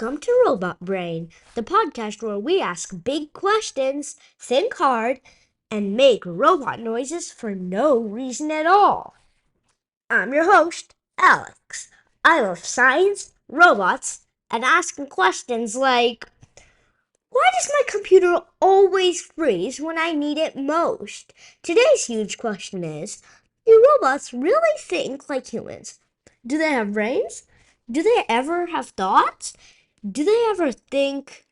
Welcome to Robot Brain, the podcast where we ask big questions, think hard, and make robot noises for no reason at all. I'm your host, Alex. I love science, robots, and asking questions like, why does my computer always freeze when I need it most? Today's huge question is, do robots really think like humans? Do they have brains? Do they ever have thoughts? Do they ever think,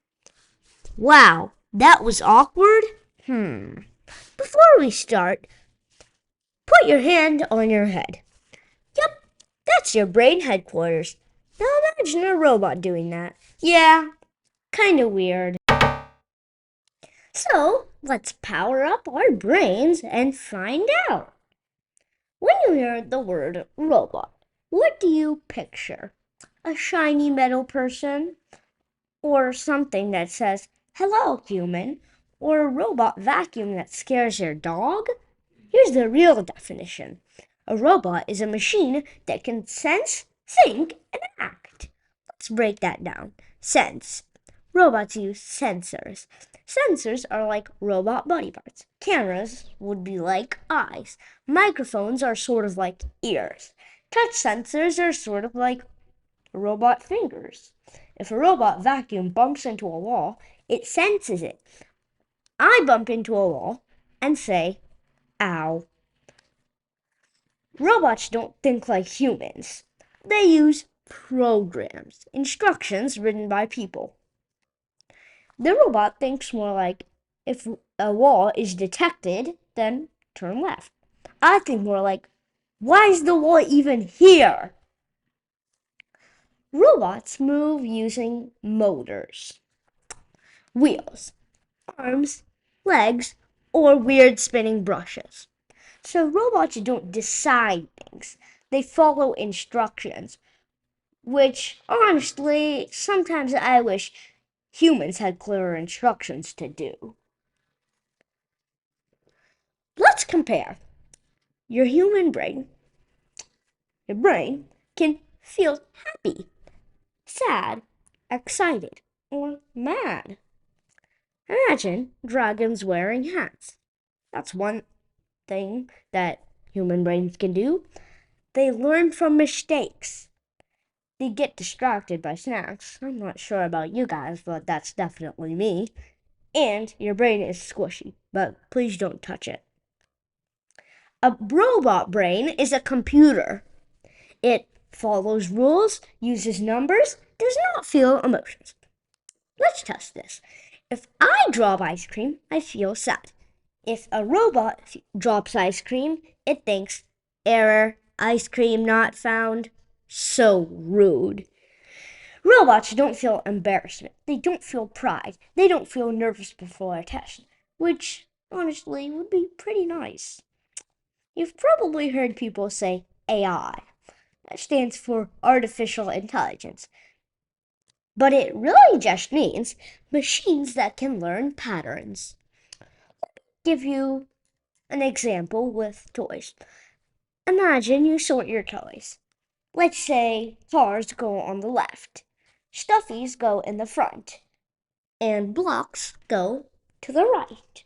wow, that was awkward? Before we start, put your hand on your head. Yep, that's your brain headquarters. Now imagine a robot doing that. Yeah, kinda weird. So, let's power up our brains and find out. When you hear the word robot, what do you picture? A shiny metal person? Or something that says, hello, human? Or a robot vacuum that scares your dog? Here's the real definition. A robot is a machine that can sense, think, and act. Let's break that down. Sense. Robots use sensors. Sensors are like robot body parts. Cameras would be like eyes. Microphones are sort of like ears. Touch sensors are sort of like robot fingers. If a robot vacuum bumps into a wall, it senses it. I bump into a wall and say, ow. Robots don't think like humans. They use programs, instructions written by people. The robot thinks more like, if a wall is detected, then turn left. I think more like, why is the wall even here? Robots move using motors, wheels, arms, legs, or weird spinning brushes. So robots don't decide things. They follow instructions, which honestly, sometimes I wish humans had clearer instructions to do. Let's compare. Your human brain, your brain, can feel happy, sad, excited, or mad. Imagine dragons wearing hats. That's one thing that human brains can do. They learn from mistakes. They get distracted by snacks. I'm not sure about you guys, but that's definitely me. And your brain is squishy, but please don't touch it. A robot brain is a computer. It follows rules, uses numbers, does not feel emotions. Let's test this. If I drop ice cream, I feel sad. If a robot drops ice cream, it thinks, error, ice cream not found. So rude. Robots don't feel embarrassment. They don't feel pride. They don't feel nervous before a test, which honestly would be pretty nice. You've probably heard people say AI. That stands for artificial intelligence. But it really just means machines that can learn patterns. Give you an example with toys. Imagine you sort your toys. Let's say cars go on the left, stuffies go in the front, and blocks go to the right.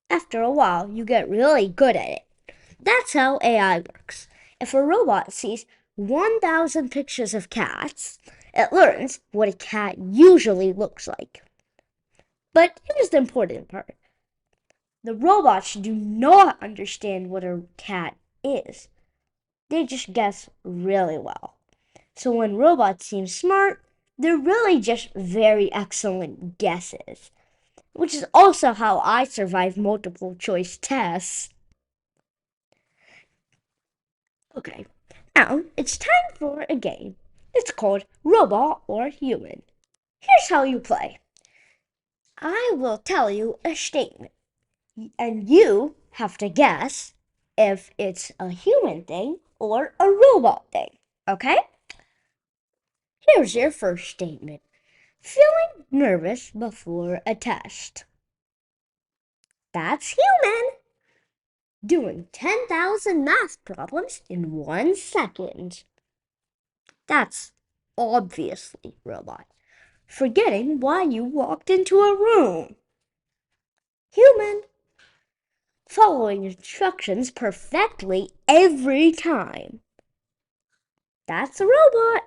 After a while, you get really good at it. That's how AI works. If a robot sees 1,000 pictures of cats, it learns what a cat usually looks like. But here's the important part. The robots do not understand what a cat is. They just guess really well. So when robots seem smart, they're really just very excellent guesses, which is also how I survive multiple choice tests. Okay, now it's time for a game. It's called Robot or Human. Here's how you play. I will tell you a statement, and you have to guess if it's a human thing or a robot thing, okay? Here's your first statement. Feeling nervous before a test. That's human. Doing 10,000 math problems in 1 second. That's obviously robot. forgetting why you walked into a room. Human, following instructions perfectly every time. That's a robot.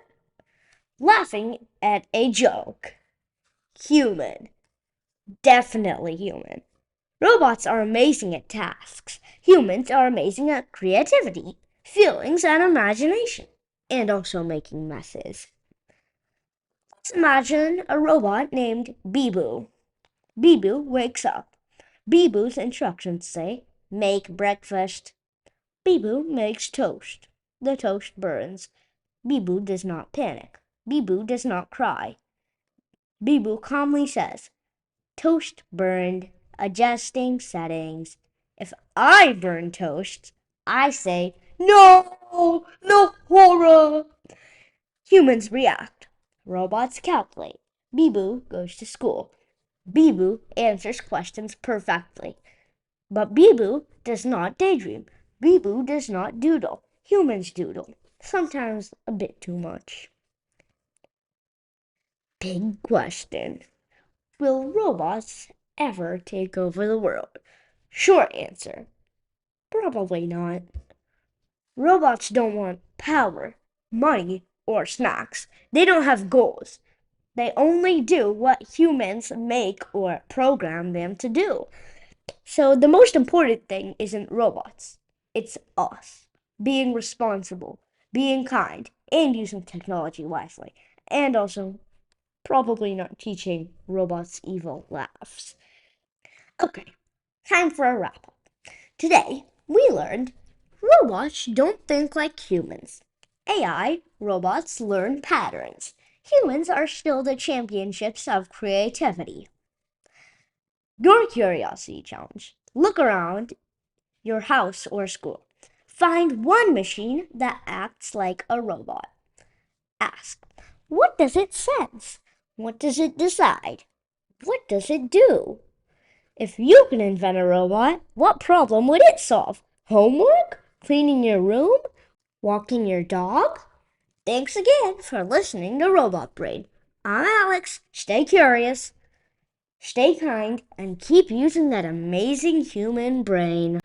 Laughing at a joke. Human, definitely human. Robots are amazing at tasks. Humans are amazing at creativity, feelings, and imagination, and also making messes. Let's imagine a robot named Bibu. Bibu wakes up. Bibu's instructions say, make breakfast. Bibu makes toast. The toast burns. Bibu does not panic. Bibu does not cry. Bibu calmly says, toast burned, adjusting settings. If I burn toast, I say, no, no horror. Humans react. Robots calculate. Bibu goes to school. Bibu answers questions perfectly. But Bibu does not daydream. Bibu does not doodle. Humans doodle. Sometimes a bit too much. Big question. Will robots ever take over the world? Short answer. Probably not. Robots don't want power, money, or snacks. They don't have goals. They only do what humans make or program them to do. So the most important thing isn't robots. It's us. Being responsible, being kind, and using technology wisely. And also probably not teaching robots evil laughs. Okay, time for a wrap up. Today, we learned robots don't think like humans. AI robots learn patterns. Humans are still the championships of creativity. Your curiosity challenge. Look around your house or school. Find one machine that acts like a robot. Ask, what does it sense? What does it decide? What does it do? If you can invent a robot, what problem would it solve? Homework? Cleaning your room? Walking your dog? Thanks again for listening to Robot Brain. I'm Alex. Stay curious, stay kind, and keep using that amazing human brain.